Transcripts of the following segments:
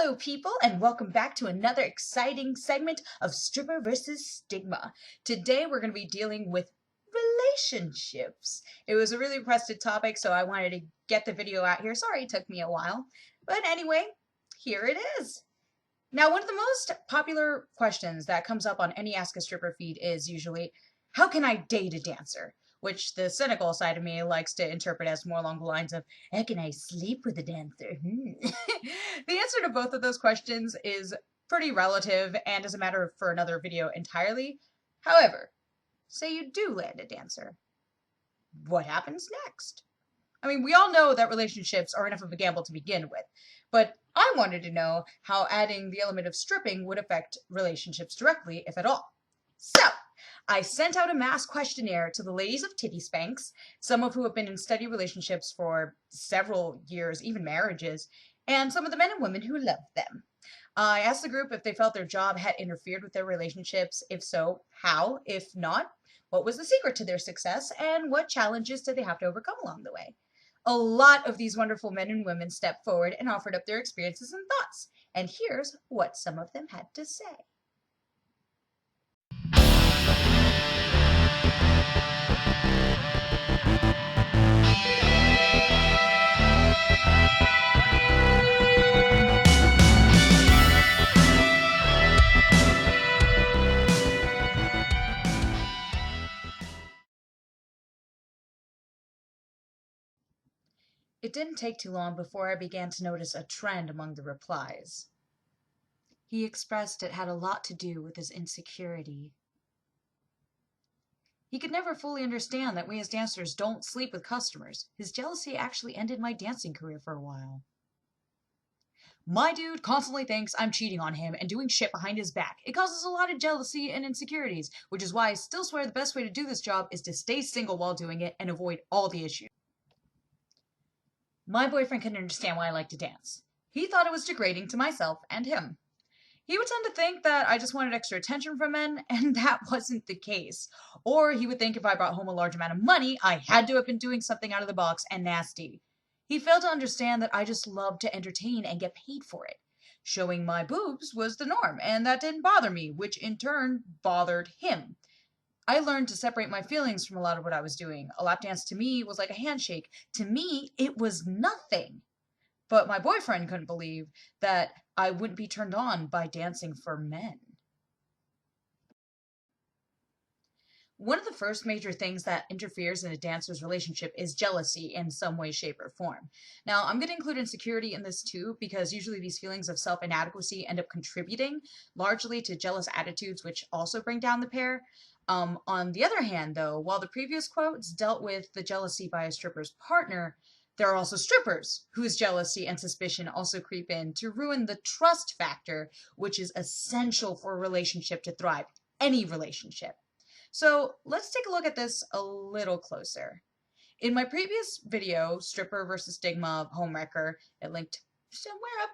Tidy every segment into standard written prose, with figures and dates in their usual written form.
Hello, people, and welcome back to another exciting segment of Stripper versus Stigma. Today, we're going to be dealing with relationships. It was a really requested topic, so I wanted to get the video out here. Sorry it took me a while. But anyway, here it is. Now, one of the most popular questions that comes up on any Ask a Stripper feed is usually, how can I date a dancer? Which the cynical side of me likes to interpret as more along the lines of, how can I sleep with a dancer? The answer to both of those questions is pretty relative and is a matter for another video entirely. However, say you do land a dancer. What happens next? I mean, we all know that relationships are enough of a gamble to begin with, but I wanted to know how adding the element of stripping would affect relationships directly, if at all. So, I sent out a mass questionnaire to the ladies of Titty Spanks, some of who have been in steady relationships for several years, even marriages, and some of the men and women who loved them. I asked the group if they felt their job had interfered with their relationships. If so, how? If not, what was the secret to their success, and what challenges did they have to overcome along the way? A lot of these wonderful men and women stepped forward and offered up their experiences and thoughts, and here's what some of them had to say. It didn't take too long before I began to notice a trend among the replies. He expressed it had a lot to do with his insecurity. He could never fully understand that we as dancers don't sleep with customers. His jealousy actually ended my dancing career for a while. My dude constantly thinks I'm cheating on him and doing shit behind his back. It causes a lot of jealousy and insecurities, which is why I still swear the best way to do this job is to stay single while doing it and avoid all the issues. My boyfriend couldn't understand why I like to dance. He thought it was degrading to myself and him. He would tend to think that I just wanted extra attention from men, and that wasn't the case. Or he would think if I brought home a large amount of money, I had to have been doing something out of the box and nasty. He failed to understand that I just loved to entertain and get paid for it. Showing my boobs was the norm, and that didn't bother me, which in turn bothered him. I learned to separate my feelings from a lot of what I was doing. A lap dance to me was like a handshake. To me, it was nothing. But my boyfriend couldn't believe that I wouldn't be turned on by dancing for men. One of the first major things that interferes in a dancer's relationship is jealousy in some way, shape, or form. Now, I'm going to include insecurity in this too, because usually these feelings of self-inadequacy end up contributing largely to jealous attitudes, which also bring down the pair. On the other hand, though, while the previous quotes dealt with the jealousy by a stripper's partner, there are also strippers whose jealousy and suspicion also creep in to ruin the trust factor, which is essential for a relationship to thrive, any relationship. So let's take a look at this a little closer. In my previous video, Stripper versus Stigma Homewrecker, it linked somewhere up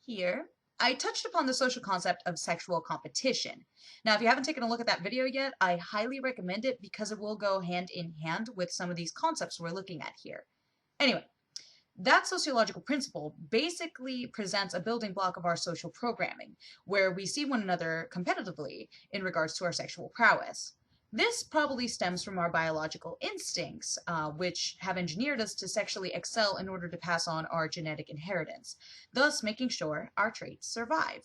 here, I touched upon the social concept of sexual competition. Now, if you haven't taken a look at that video yet, I highly recommend it because it will go hand in hand with some of these concepts we're looking at here. Anyway, that sociological principle basically presents a building block of our social programming, where we see one another competitively in regards to our sexual prowess. This probably stems from our biological instincts, which have engineered us to sexually excel in order to pass on our genetic inheritance, thus making sure our traits survive.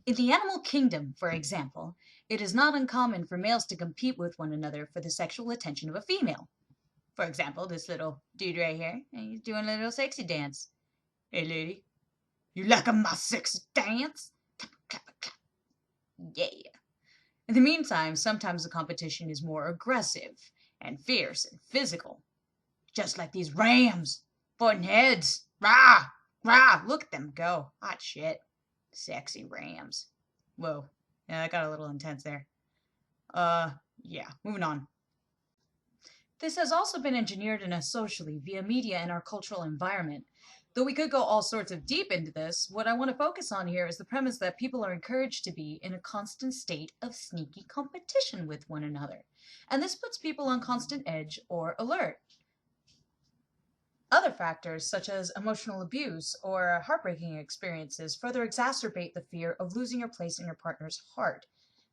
In the animal kingdom, for example, it is not uncommon for males to compete with one another for the sexual attention of a female. For example, this little dude right here, he's doing a little sexy dance. Hey lady, you like my sexy dance? Clap, clap, clap. Yeah. In the meantime, sometimes the competition is more aggressive and fierce and physical. Just like these rams, butting heads. Rah! Rah! Look at them go. Hot shit. Sexy rams. Whoa. Yeah, that got a little intense there. Yeah, moving on. This has also been engineered in us socially via media and our cultural environment. Though we could go all sorts of deep into this, what I want to focus on here is the premise that people are encouraged to be in a constant state of sneaky competition with one another. And this puts people on constant edge or alert. Other factors, such as emotional abuse or heartbreaking experiences, further exacerbate the fear of losing your place in your partner's heart.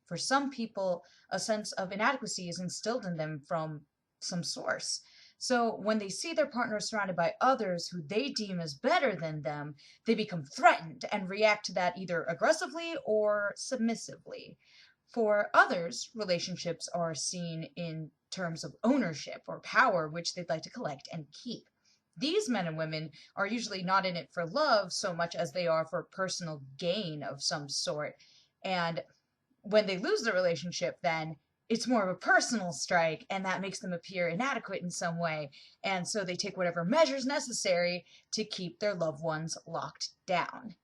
For some people, a sense of inadequacy is instilled in them from some source. So when they see their partner surrounded by others who they deem as better than them, they become threatened and react to that either aggressively or submissively. For others, relationships are seen in terms of ownership or power, which they'd like to collect and keep. These men and women are usually not in it for love so much as they are for personal gain of some sort. And when they lose the relationship, then it's more of a personal strike, and that makes them appear inadequate in some way. And so they take whatever measures necessary to keep their loved ones locked down.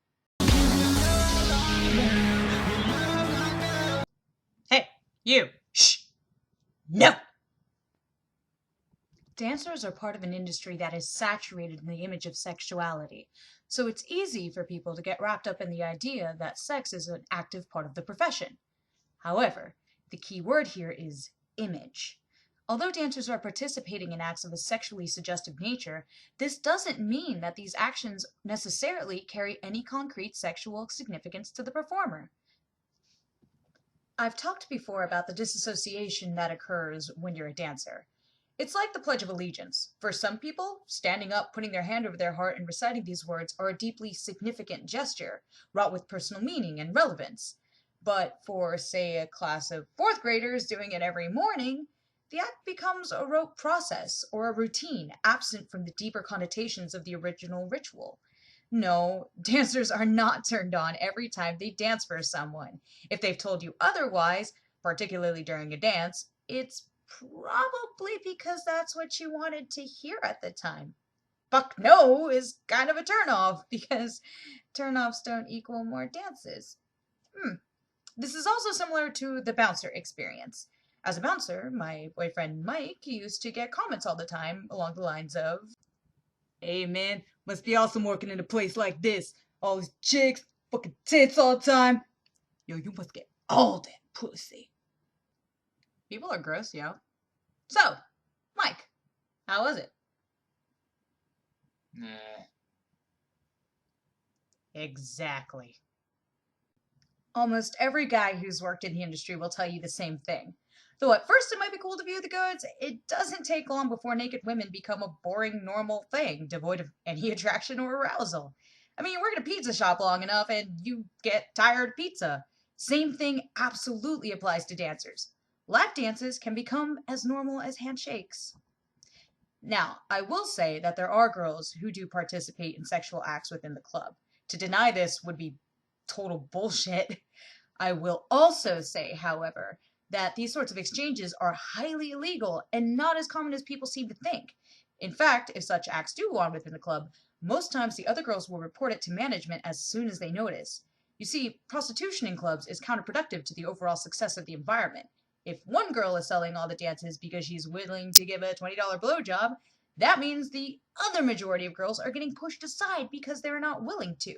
Hey, you! Shh! No! Dancers are part of an industry that is saturated in the image of sexuality, so it's easy for people to get wrapped up in the idea that sex is an active part of the profession. However, the key word here is image. Although dancers are participating in acts of a sexually suggestive nature, this doesn't mean that these actions necessarily carry any concrete sexual significance to the performer. I've talked before about the disassociation that occurs when you're a dancer. It's like the Pledge of Allegiance. For some people, standing up, putting their hand over their heart, and reciting these words are a deeply significant gesture, wrought with personal meaning and relevance. But for, say, a class of fourth graders doing it every morning, the act becomes a rote process or a routine, absent from the deeper connotations of the original ritual. No, dancers are not turned on every time they dance for someone. If they've told you otherwise, particularly during a dance, it's probably because that's what you wanted to hear at the time. Fuck no is kind of a turnoff because turnoffs don't equal more dances. This is also similar to the bouncer experience. As a bouncer, my boyfriend Mike used to get comments all the time along the lines of, "Hey man, must be awesome working in a place like this. All these chicks, fucking tits all the time. Yo, you must get all that pussy." People are gross, yo. So, Mike, how was it? Nah. Exactly. Almost every guy who's worked in the industry will tell you the same thing. Though at first it might be cool to view the goods, it doesn't take long before naked women become a boring, normal thing, devoid of any attraction or arousal. I mean, you work at a pizza shop long enough and you get tired of pizza. Same thing absolutely applies to dancers. Lap dances can become as normal as handshakes. Now, I will say that there are girls who do participate in sexual acts within the club. To deny this would be total bullshit. I will also say, however, that these sorts of exchanges are highly illegal and not as common as people seem to think. In fact, if such acts do go on within the club, most times the other girls will report it to management as soon as they notice. You see, prostitution in clubs is counterproductive to the overall success of the environment. If one girl is selling all the dances because she's willing to give a $20 blowjob, that means the other majority of girls are getting pushed aside because they're not willing to.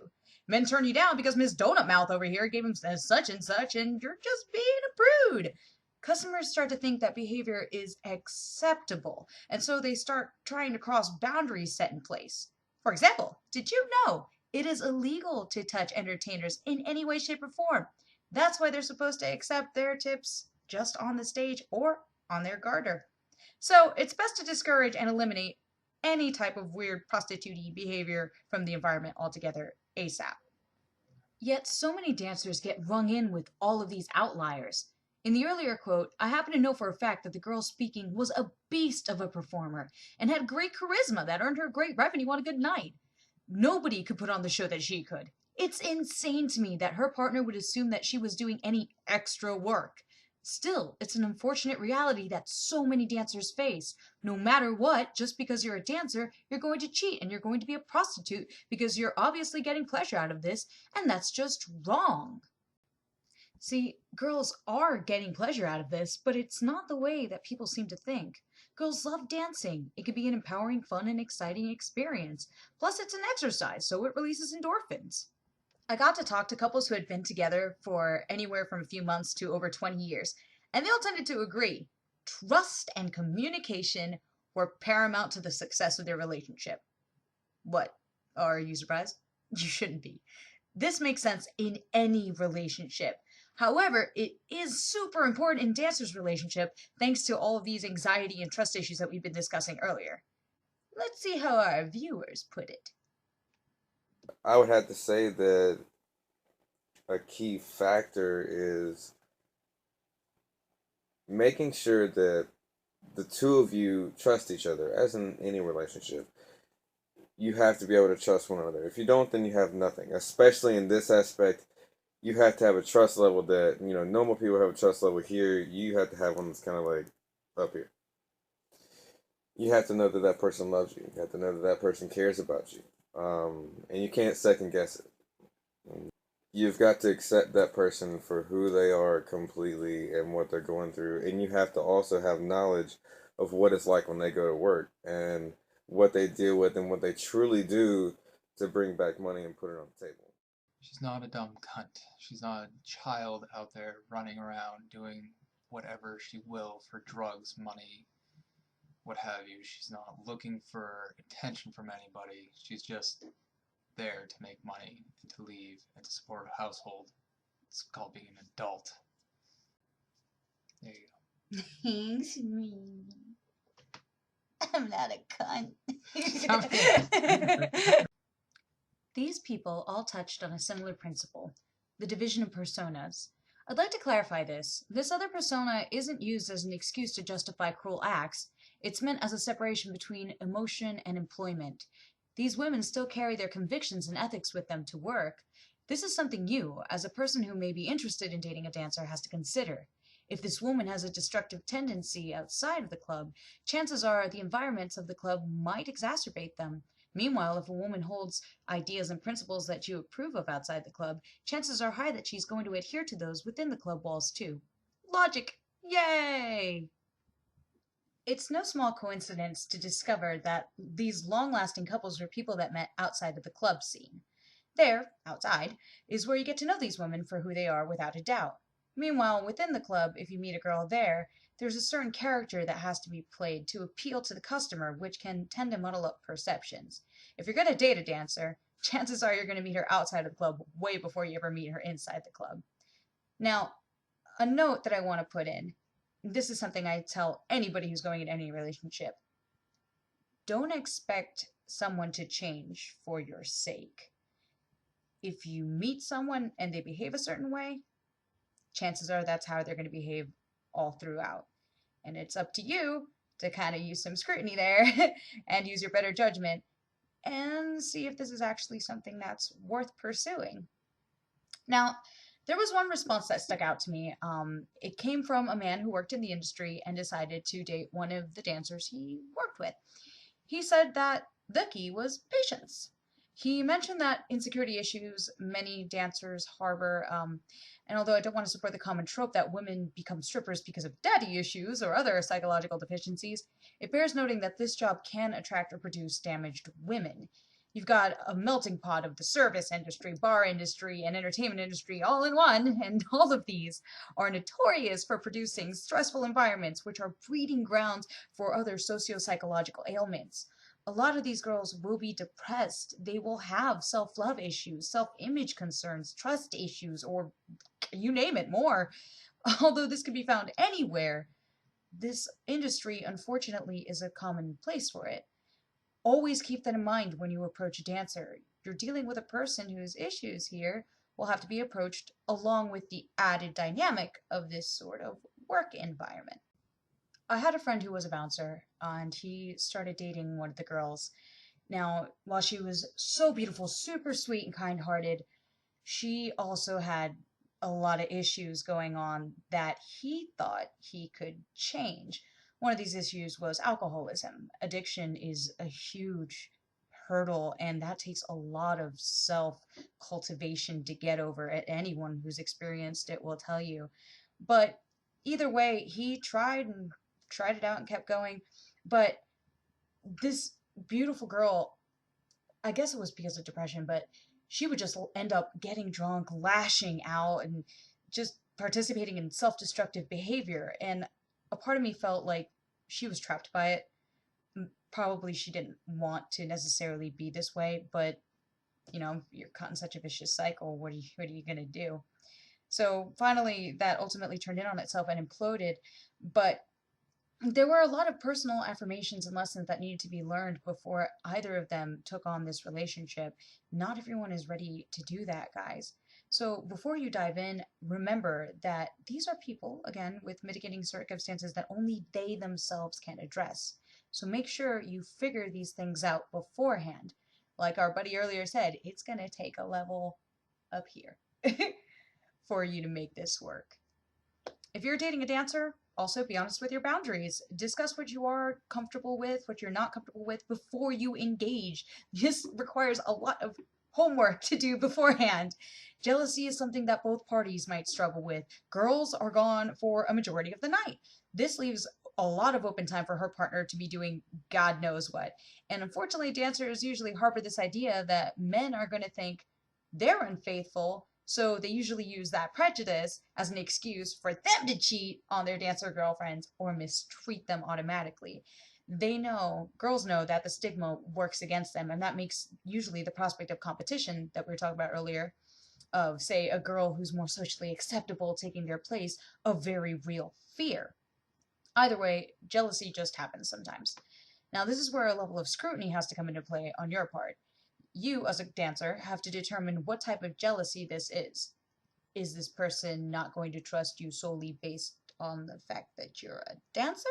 Men turn you down because Miss Donut Mouth over here gave him such and such, and you're just being a prude. Customers start to think that behavior is acceptable, and so they start trying to cross boundaries set in place. For example, did you know it is illegal to touch entertainers in any way, shape, or form? That's why they're supposed to accept their tips just on the stage or on their garter. So it's best to discourage and eliminate any type of weird prostitute behavior from the environment altogether ASAP. Yet so many dancers get rung in with all of these outliers. In the earlier quote, I happen to know for a fact that the girl speaking was a beast of a performer and had great charisma that earned her great revenue on a good night. Nobody could put on the show that she could. It's insane to me that her partner would assume that she was doing any extra work. Still, it's an unfortunate reality that so many dancers face. No matter what, just because you're a dancer, you're going to cheat and you're going to be a prostitute because you're obviously getting pleasure out of this, and that's just wrong. See, girls are getting pleasure out of this, but it's not the way that people seem to think. Girls love dancing. It can be an empowering, fun, and exciting experience. Plus, it's an exercise, so it releases endorphins. I got to talk to couples who had been together for anywhere from a few months to over 20 years, and they all tended to agree. Trust and communication were paramount to the success of their relationship. What? Are you surprised? You shouldn't be. This makes sense in any relationship. However, it is super important in dancers' relationship thanks to all of these anxiety and trust issues that we've been discussing earlier. Let's see how our viewers put it. I would have to say that a key factor is making sure that the two of you trust each other, as in any relationship. You have to be able to trust one another. If you don't, then you have nothing. Especially in this aspect, you have to have a trust level that, normal people have a trust level here. You have to have one that's kind of like up here. You have to know that that person loves you. You have to know that that person cares about you. And you can't second guess it. You've got to accept that person for who they are completely and what they're going through. And you have to also have knowledge of what it's like when they go to work and what they deal with and what they truly do to bring back money and put it on the table. She's not a dumb cunt. She's not a child out there running around doing whatever she will for drugs, money, what have you. She's not looking for attention from anybody. She's just there to make money and to leave and to support a household. It's called being an adult. There you go. Thanks, me. I'm not a cunt. These people all touched on a similar principle, the division of personas. I'd like to clarify this. This other persona isn't used as an excuse to justify cruel acts. It's meant as a separation between emotion and employment. These women still carry their convictions and ethics with them to work. This is something you, as a person who may be interested in dating a dancer, has to consider. If this woman has a destructive tendency outside of the club, chances are the environments of the club might exacerbate them. Meanwhile, if a woman holds ideas and principles that you approve of outside the club, chances are high that she's going to adhere to those within the club walls too. Logic! Yay! It's no small coincidence to discover that these long-lasting couples were people that met outside of the club scene. There, outside, is where you get to know these women for who they are without a doubt. Meanwhile, within the club, if you meet a girl there, there's a certain character that has to be played to appeal to the customer, which can tend to muddle up perceptions. If you're going to date a dancer, chances are you're going to meet her outside of the club way before you ever meet her inside the club. Now, a note that I want to put in, this is something I tell anybody who's going in any relationship. Don't expect someone to change for your sake. If you meet someone and they behave a certain way, chances are that's how they're going to behave all throughout. And it's up to you to kind of use some scrutiny there and use your better judgment and see if this is actually something that's worth pursuing. Now, there was one response that stuck out to me. It came from a man who worked in the industry and decided to date one of the dancers he worked with. He said that the key was patience. He mentioned that insecurity issues many dancers harbor, and although I don't want to support the common trope that women become strippers because of daddy issues or other psychological deficiencies, it bears noting that this job can attract or produce damaged women. You've got a melting pot of the service industry, bar industry, and entertainment industry all in one, and all of these are notorious for producing stressful environments, which are breeding grounds for other socio-psychological ailments. A lot of these girls will be depressed. They will have self love issues, self image concerns, trust issues, or you name it, more. Although this could be found anywhere, this industry, unfortunately, is a common place for it. Always keep that in mind when you approach a dancer. You're dealing with a person whose issues here will have to be approached along with the added dynamic of this sort of work environment. I had a friend who was a bouncer, and he started dating one of the girls. Now, while she was so beautiful, super sweet, and kind hearted, she also had a lot of issues going on that he thought he could change. One of these issues was alcoholism. Addiction is a huge hurdle, and that takes a lot of self cultivation to get over it. Anyone who's experienced it will tell you. But either way, he tried it out and kept going. But this beautiful girl, I guess it was because of depression, but she would just end up getting drunk, lashing out, and just participating in self destructive behavior. And a part of me felt like she was trapped by it. probably she didn't want to necessarily be this way, but you're caught in such a vicious cycle. What are you gonna do? So finally, that ultimately turned in on itself and imploded. But there were a lot of personal affirmations and lessons that needed to be learned before either of them took on this relationship. Not everyone is ready to do that, guys. So before you dive in, remember that these are people, again, with mitigating circumstances that only they themselves can address. So make sure you figure these things out beforehand. Like our buddy earlier said, it's going to take a level up here for you to make this work. If you're dating a dancer, also be honest with your boundaries. Discuss what you are comfortable with, what you're not comfortable with before you engage. This requires a lot of homework to do beforehand. Jealousy is something that both parties might struggle with. Girls are gone for a majority of the night. This leaves a lot of open time for her partner to be doing God knows what. And unfortunately, dancers usually harbor this idea that men are going to think they're unfaithful, so they usually use that prejudice as an excuse for them to cheat on their dancer girlfriends or mistreat them automatically. Girls know that the stigma works against them, and that makes usually the prospect of competition that we were talking about earlier, of, say, a girl who's more socially acceptable taking their place, a very real fear. Either way, jealousy just happens sometimes. Now, this is where a level of scrutiny has to come into play on your part. You, as a dancer, have to determine what type of jealousy this is. Is this person not going to trust you solely based on the fact that you're a dancer?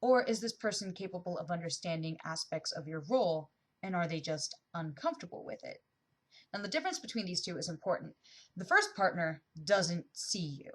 Or is this person capable of understanding aspects of your role, and are they just uncomfortable with it? And the difference between these two is important. The first partner doesn't see you.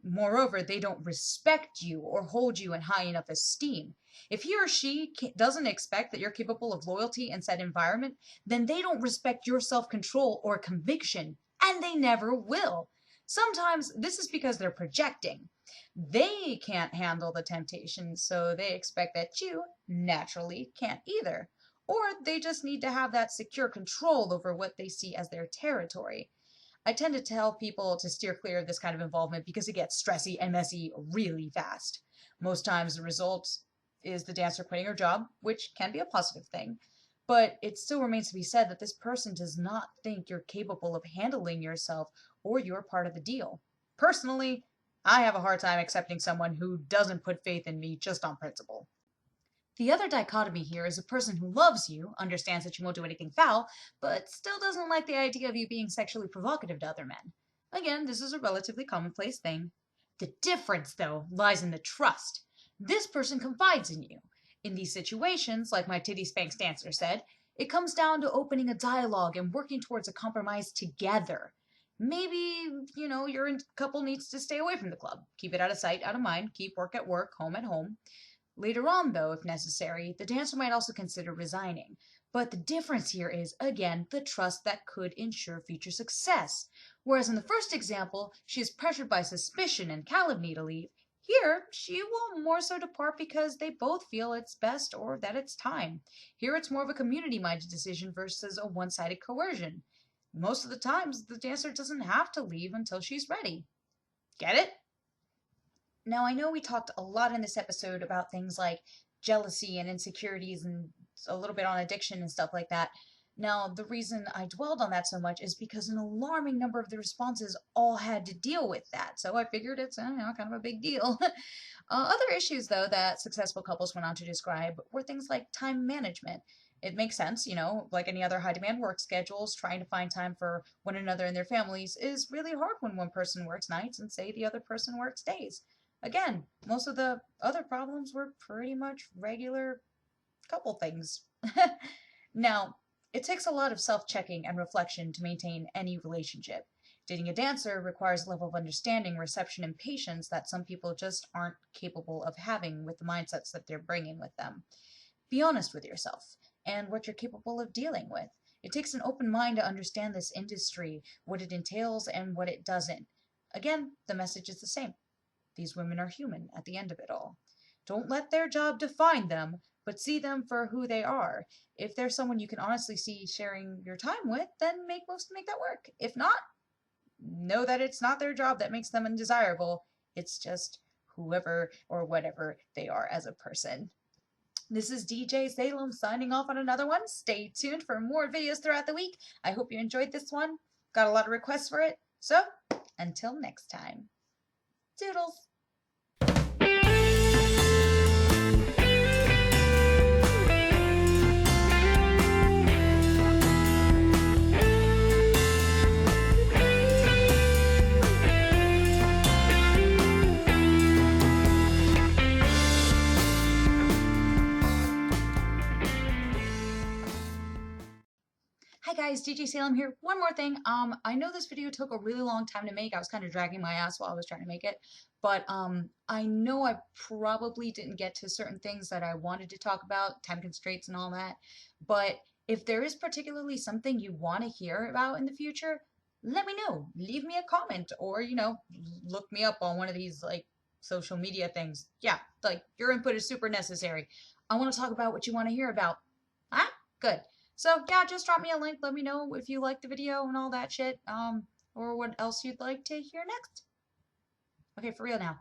Moreover, they don't respect you or hold you in high enough esteem. If he or she doesn't expect that you're capable of loyalty in said environment, then they don't respect your self-control or conviction, and they never will. Sometimes this is because they're projecting. They can't handle the temptation, so they expect that you naturally can't either. Or they just need to have that secure control over what they see as their territory. I tend to tell people to steer clear of this kind of involvement because it gets stressy and messy really fast. Most times the result is the dancer quitting her job, which can be a positive thing, but it still remains to be said that this person does not think you're capable of handling yourself or you're part of the deal. Personally, I have a hard time accepting someone who doesn't put faith in me just on principle. The other dichotomy here is a person who loves you, understands that you won't do anything foul, but still doesn't like the idea of you being sexually provocative to other men. Again, this is a relatively commonplace thing. The difference, though, lies in the trust. This person confides in you. In these situations, like my titty spanks dancer said, it comes down to opening a dialogue and working towards a compromise together. Maybe, your couple needs to stay away from the club. Keep it out of sight, out of mind. Keep work at work, home at home. Later on, though, if necessary, the dancer might also consider resigning. But the difference here is, again, the trust that could ensure future success. Whereas in the first example, she is pressured by suspicion and calumny to leave, here she will more so depart because they both feel it's best or that it's time. Here it's more of a community-minded decision versus a one-sided coercion. Most of the times, the dancer doesn't have to leave until she's ready. Get it? Now, I know we talked a lot in this episode about things like jealousy and insecurities and a little bit on addiction and stuff like that. Now, the reason I dwelled on that so much is because an alarming number of the responses all had to deal with that. So I figured it's kind of a big deal. Other issues, though, that successful couples went on to describe were things like time management. It makes sense, like any other high demand work schedules, trying to find time for one another and their families is really hard when one person works nights and, say, the other person works days. Again, most of the other problems were pretty much regular couple things. Now, it takes a lot of self-checking and reflection to maintain any relationship. Dating a dancer requires a level of understanding, reception, and patience that some people just aren't capable of having with the mindsets that they're bringing with them. Be honest with yourself and what you're capable of dealing with. It takes an open mind to understand this industry, what it entails and what it doesn't. Again, the message is the same. These women are human at the end of it all. Don't let their job define them, but see them for who they are. If there's someone you can honestly see sharing your time with, then make that work. If not, know that it's not their job that makes them undesirable. It's just whoever or whatever they are as a person. This is DJ Salem signing off on another one. Stay tuned for more videos throughout the week. I hope you enjoyed this one. Got a lot of requests for it. So, until next time. Toodles! Hi guys, DJ Salem here. One more thing. I know this video took a really long time to make. I was kind of dragging my ass while I was trying to make it, but I know I probably didn't get to certain things that I wanted to talk about, time constraints and all that. But if there is particularly something you want to hear about in the future, let me know. Leave me a comment, or look me up on one of these like social media things. Yeah, like your input is super necessary. I want to talk about what you want to hear about. Huh? Good. So yeah, just drop me a link. Let me know if you liked the video and all that shit. Or what else you'd like to hear next. Okay, for real now.